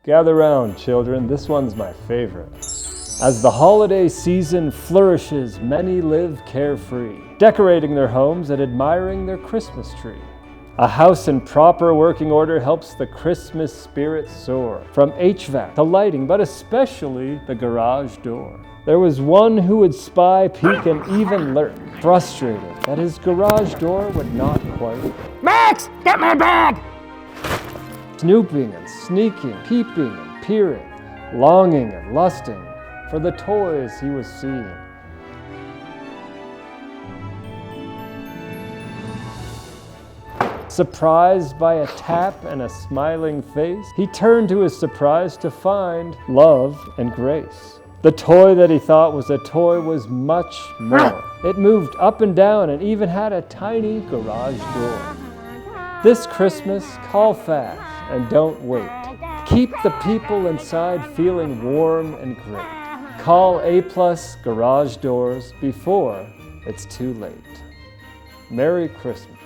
Gather round, children, this one's my favorite. As the holiday season flourishes, many live carefree, decorating their homes and admiring their Christmas tree. A house in proper working order helps the Christmas spirit soar, from HVAC to lighting, but especially the garage door. There was one who would spy, peek, and even lurk, frustrated that his garage door would not quite work. Max, get my bag! Snooping and sneaking, peeping and peering, longing and lusting for the toys he was seeing. Surprised by a tap and a smiling face, he turned to his surprise to find love and grace. The toy that he thought was a toy was much more. It moved up and down and even had a tiny garage door. This Christmas, call fast and don't wait. Keep the people inside feeling warm and great. Call A+ Garage Doors before it's too late. Merry Christmas.